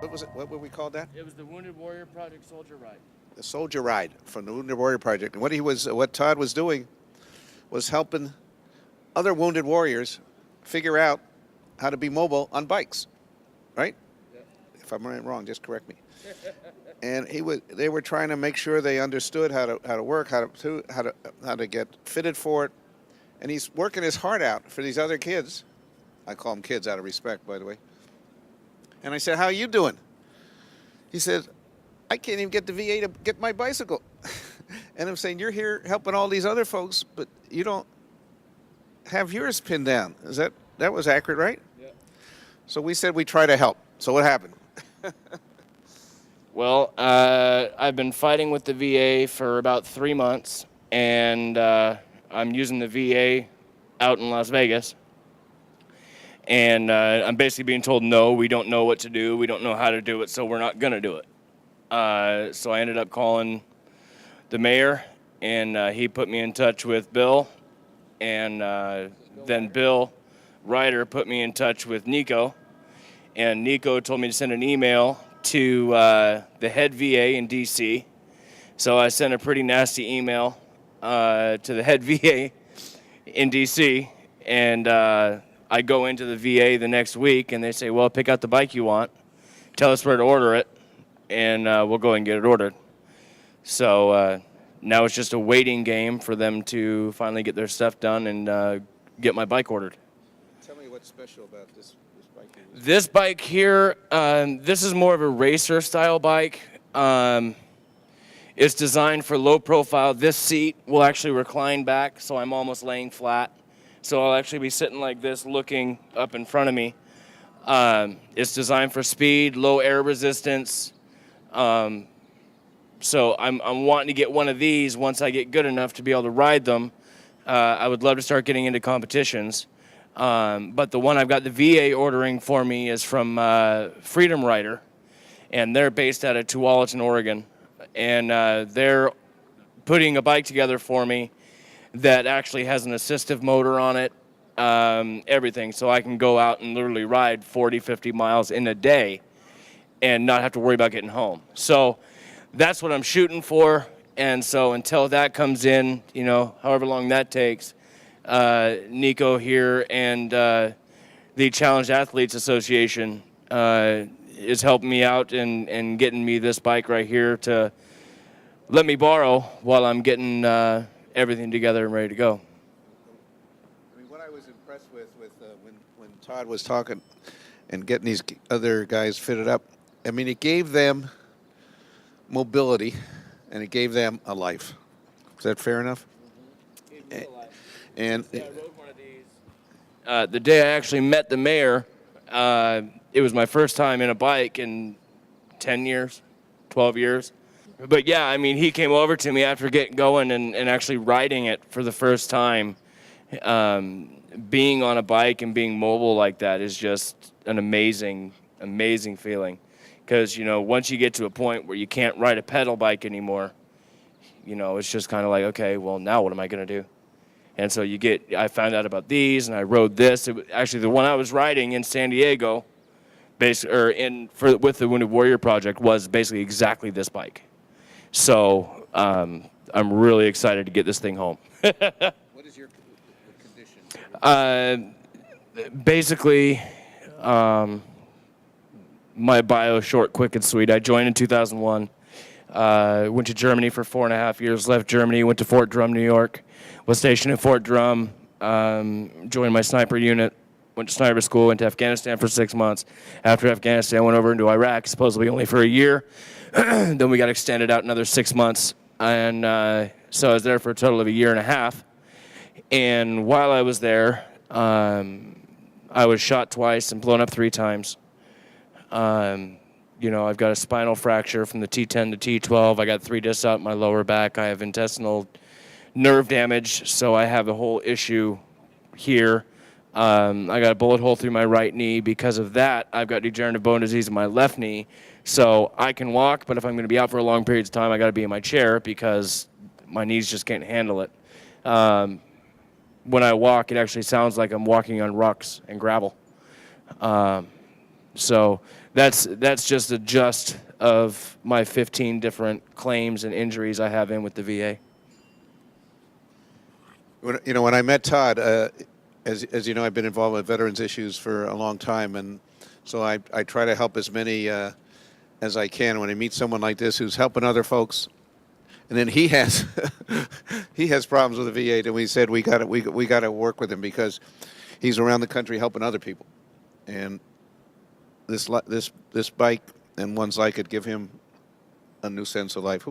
what was it? What would we call that? It was the Wounded Warrior Project Soldier Ride. The Soldier Ride from the Wounded Warrior Project. And what Todd was doing was helping other wounded warriors figure out how to be mobile on bikes, right? Yep. If I'm wrong, just correct me. And they were trying to make sure they understood how to work, how to get fitted for it. And he's working his heart out for these other kids. I call them kids out of respect, by the way. And I said, "How are you doing?" He said, "I can't even get the VA to get my bicycle." And I'm saying, "You're here helping all these other folks, but you don't have yours pinned down." That was accurate, right? Yeah. So we said we try to help. So what happened? Well, I've been fighting with the VA for about 3 months, and I'm using the VA out in Las Vegas. And I'm basically being told, no, we don't know what to do. We don't know how to do it, so we're not going to do it. So I ended up calling the mayor, and he put me in touch with Bill. And then Bill Ryder put me in touch with Nico. And Nico told me to send an email to the head VA in D.C. So I sent a pretty nasty email to the head VA in D.C. And I go into the VA the next week, and they say, well, pick out the bike you want, tell us where to order it, and we'll go and get it ordered. So now it's just a waiting game for them to finally get their stuff done and get my bike ordered. Tell me what's special about this bike. This bike here, this is more of a racer-style bike. It's designed for low profile. This seat will actually recline back, so I'm almost laying flat. So I'll actually be sitting like this, looking up in front of me. It's designed for speed, low air resistance. So I'm wanting to get one of these once I get good enough to be able to ride them. I would love to start getting into competitions. But the one I've got the VA ordering for me is from Freedom Rider, and they're based out of Tualatin, Oregon. And they're putting a bike together for me that actually has an assistive motor on it, everything. So I can go out and literally ride 40, 50 miles in a day and not have to worry about getting home. So that's what I'm shooting for. And so until that comes in, however long that takes, Nico here and the Challenged Athletes Association is helping me out and getting me this bike right here to let me borrow while I'm getting everything together and ready to go. I mean, what I was impressed with when Todd was talking and getting these other guys fitted up, I mean, it gave them mobility and it gave them a life. Is that fair enough? Mm-hmm. Gave me a life. And I rode one of these. The day I actually met the mayor, it was my first time in a bike in 10 years, 12 years. But yeah, I mean, he came over to me after getting going and actually riding it for the first time. Being on a bike and being mobile like that is just an amazing, amazing feeling. Because, once you get to a point where you can't ride a pedal bike anymore, it's just kind of like, okay, well, now what am I going to do? And so I found out about these and I rode this. Actually, the one I was riding in San Diego, with the Wounded Warrior Project, was basically exactly this bike. So I'm really excited to get this thing home. what is your condition? Basically, my bio, short, quick, and sweet. I joined in 2001. Went to Germany for 4.5 years, left Germany, went to Fort Drum, New York, was stationed in Fort Drum, joined my sniper unit, went to sniper school, went to Afghanistan for 6 months. After Afghanistan, went over into Iraq, supposedly only for a year. Then we got extended out another 6 months. And so I was there for a total of 1.5 years. And while I was there, I was shot twice and blown up 3 times. I've got a spinal fracture from the T10 to T12. I got 3 discs out in my lower back. I have intestinal nerve damage, so I have a whole issue here. I got a bullet hole through my right knee. Because of that, I've got degenerative bone disease in my left knee. So I can walk, but if I'm going to be out for a long period of time, I got to be in my chair because my knees just can't handle it. When I walk, it actually sounds like I'm walking on rocks and gravel. So that's just a just of my 15 different claims and injuries I have in with the VA. When I met Todd, as you know, I've been involved with veterans issues for a long time, and so I try to help as many as I can. When I meet someone like this who's helping other folks, and then he has he has problems with the VA, then we said we got to work with him because he's around the country helping other people, and this bike and ones like it give him a new sense of life.